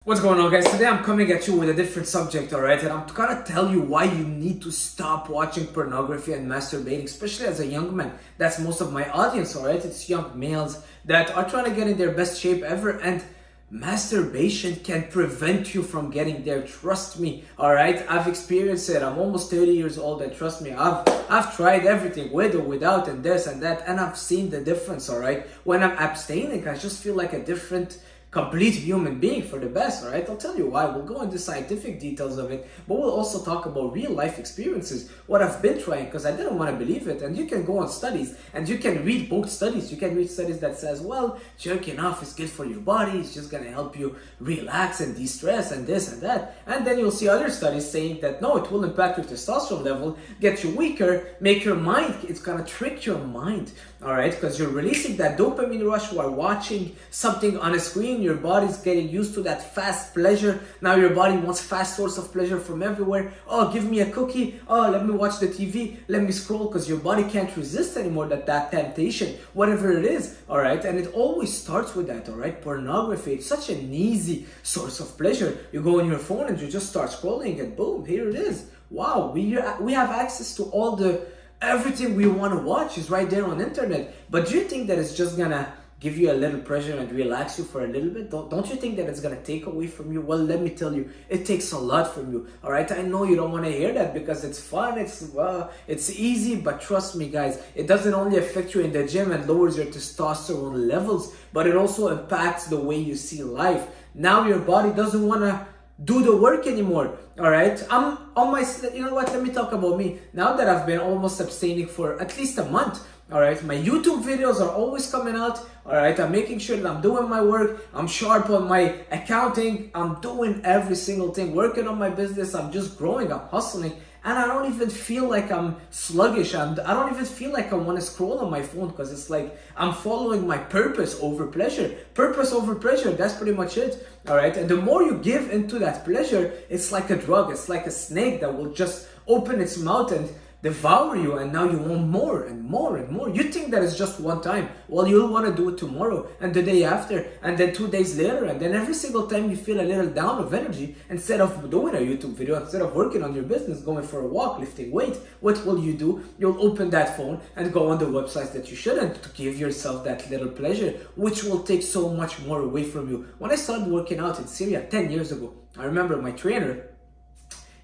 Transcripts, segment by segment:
What's going on, guys? Today I'm coming at you with a different subject, alright? And I'm gonna tell you why you need to stop watching pornography and masturbating, especially as a young man. That's most of my audience, alright? It's young males that are trying to get in their best shape ever, and masturbation can prevent you from getting there. Trust me, alright? I've experienced it. I'm almost 30 years old, and trust me, I've tried everything, with or without, and this and that, and I've seen the difference, alright? When I'm abstaining, I just feel like a different complete human being for the best, all right? I'll tell you why. We'll go into scientific details of it, but we'll also talk about real life experiences, what I've been trying, because I didn't want to believe it. And you can go on studies, and you can read both studies. You can read studies that says, well, jerking off is good for your body, it's just going to help you relax and de-stress and this and that. And then you'll see other studies saying that, no, it will impact your testosterone level, get you weaker, make your mind, it's going to trick your mind, all right? Because you're releasing that dopamine rush while watching something on a screen. Your body's getting used to that fast pleasure. Now your body wants fast source of pleasure from everywhere. Oh, give me a cookie. Oh, let me watch the TV. Let me scroll, because your body can't resist anymore that temptation, whatever it is, all right? And it always starts with that, all right? Pornography, it's such an easy source of pleasure. You go on your phone and you just start scrolling, and boom, here it is. Wow, we have access to everything we want to watch is right there on the internet. But do you think that it's just gonna give you a little pleasure and relax you for a little bit? Don't you think that it's gonna take away from you? Well, let me tell you, it takes a lot from you, all right? I know you don't want to hear that because it's fun, it's easy, but trust me, guys, it doesn't only affect you in the gym and lowers your testosterone levels, but it also impacts the way you see life. Now your body doesn't want to do the work anymore, all right? I'm on my, you know what, let me talk about me. Now that I've been almost abstaining for at least a month, all right, my YouTube videos are always coming out, all right? I'm making sure that I'm doing my work, I'm sharp on my accounting, I'm doing every single thing, working on my business, I'm just growing, I'm hustling, and I don't even feel like I'm sluggish, and I don't even feel like I want to scroll on my phone, because it's like I'm following my purpose over pleasure. Purpose over pleasure, that's pretty much it, all right? And the more you give into that pleasure, it's like a drug, it's like a snake that will just open its mouth and devour you, and now you want more and more and more. You think that it's just one time. Well, you'll want to do it tomorrow and the day after and then 2 days later, and then every single time you feel a little down of energy, instead of doing a YouTube video, instead of working on your business, going for a walk, lifting weight, what will you do? You'll open that phone and go on the websites that you shouldn't, to give yourself that little pleasure, which will take so much more away from you. When I started working out in Syria 10 years ago, I remember my trainer,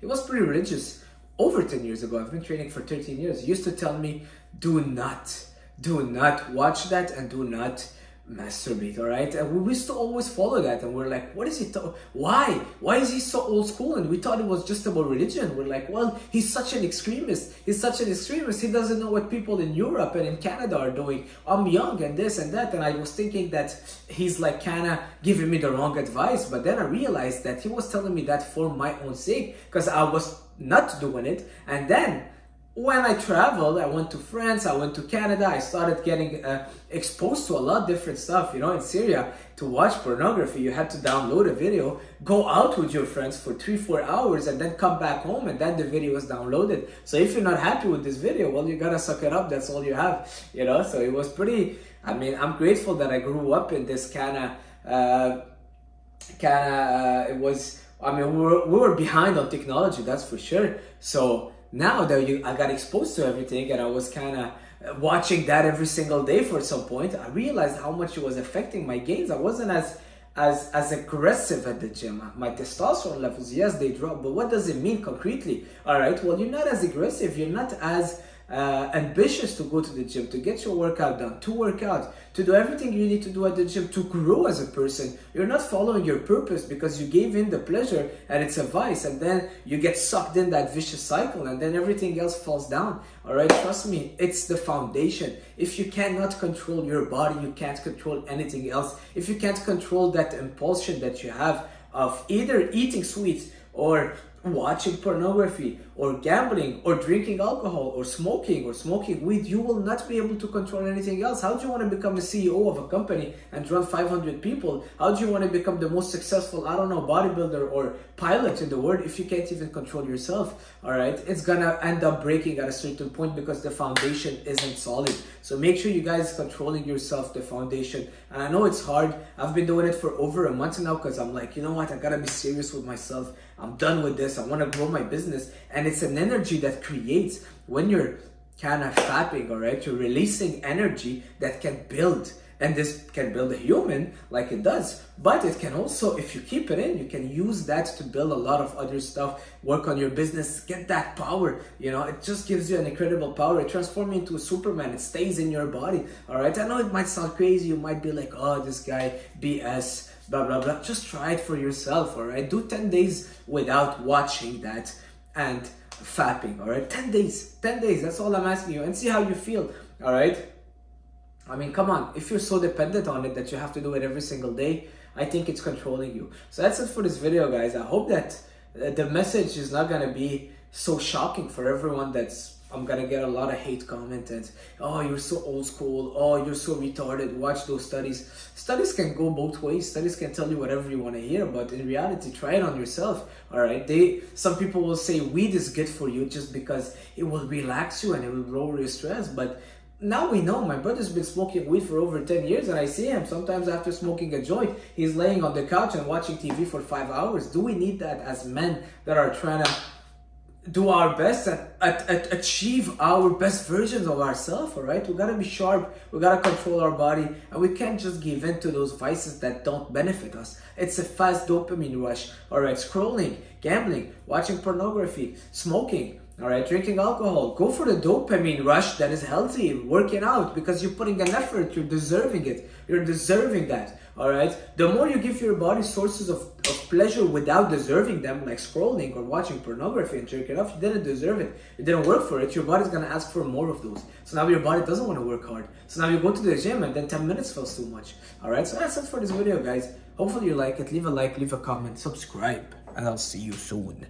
he was pretty religious. Over 10 years ago, I've been training for 13 years, he used to tell me, do not watch that and do not masturbate, all right? And we used to always follow that, and we're like, what is he why is he so old school? And we thought it was just about religion. We're like, well, he's such an extremist, he doesn't know what people in Europe and in Canada are doing. I'm young and this and that, and I was thinking that he's like kind of giving me the wrong advice. But then I realized that he was telling me that for my own sake, because I was not doing it. And then when I traveled, I went to France, I went to Canada, I started getting exposed to a lot of different stuff. You know, in Syria, to watch pornography, you had to download a video, go out with your friends for 3-4 hours, and then come back home, and then the video was downloaded. So if you're not happy with this video, well, you gotta suck it up, that's all you have, you know? So it was pretty, I mean, I'm grateful that I grew up in this it was, I mean, we were behind on technology, that's for sure. So now that I got exposed to everything, and I was kind of watching that every single day for some point, I realized how much it was affecting my gains. I wasn't as aggressive at the gym. My testosterone levels, yes, they dropped, but what does it mean concretely? All right, well, you're not as aggressive, you're not as ambitious to go to the gym, to get your workout done, to work out, to do everything you need to do at the gym, to grow as a person. You're not following your purpose because you gave in the pleasure, and it's a vice, and then you get sucked in that vicious cycle, and then everything else falls down. All right, trust me, it's the foundation. If you cannot control your body, you can't control anything else. If you can't control that impulsion that you have of either eating sweets or watching pornography or gambling or drinking alcohol or smoking weed, you will not be able to control anything else. How do you want to become the CEO of a company and run 500 people? How do you want to become the most successful, I don't know, bodybuilder or pilot in the world if you can't even control yourself? All right, it's gonna end up breaking at a certain point because the foundation isn't solid. So make sure you guys controlling yourself, the foundation. And I know it's hard. I've been doing it for over a month now because I'm like, you know what, I gotta be serious with myself. I'm done with this. I want to grow my business. And it's an energy that creates when you're kind of fapping, all right? You're releasing energy that can build. And this can build a human like it does. But it can also, if you keep it in, you can use that to build a lot of other stuff, work on your business, get that power. You know, it just gives you an incredible power. It transforms you into a Superman. It stays in your body, all right? I know it might sound crazy. You might be like, oh, this guy, BS, blah, blah, blah. Just try it for yourself, all right? Do 10 days without watching that and fapping, all right? 10 days, that's all I'm asking you, and see how you feel, all right? I mean, come on, if you're so dependent on it that you have to do it every single day, I think it's controlling you. So that's it for this video, guys. I hope that the message is not gonna be so shocking for everyone I'm gonna get a lot of hate comment and, oh, you're so old school, oh, you're so retarded, watch those studies. Studies can go both ways. Studies can tell you whatever you want to hear, but in reality, try it on yourself, all right? Some people will say weed is good for you just because it will relax you and it will lower your stress, but now we know. My brother's been smoking weed for over 10 years and I see him sometimes after smoking a joint, he's laying on the couch and watching TV for 5 hours. Do we need that as men that are trying to do our best at achieve our best versions of ourselves, all right? We gotta be sharp, we gotta control our body, and we can't just give in to those vices that don't benefit us. It's a fast dopamine rush, all right? Scrolling, gambling, watching pornography, smoking, all right, drinking alcohol. Go for the dopamine rush that is healthy, working out, because you're putting an effort, you're deserving it. You're deserving that, all right? The more you give your body sources of pleasure without deserving them, like scrolling or watching pornography and jerking off, you didn't deserve it. You didn't work for it. Your body's gonna ask for more of those. So now your body doesn't want to work hard. So now you go to the gym and then 10 minutes feels too much, all right? So that's it for this video, guys. Hopefully you like it. Leave a like, leave a comment, subscribe, and I'll see you soon.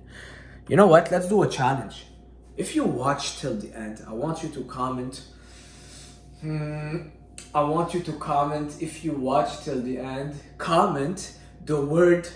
You know what? Let's do a challenge. If you watch till the end, I want you to comment. I want you to comment if you watch till the end. Comment the word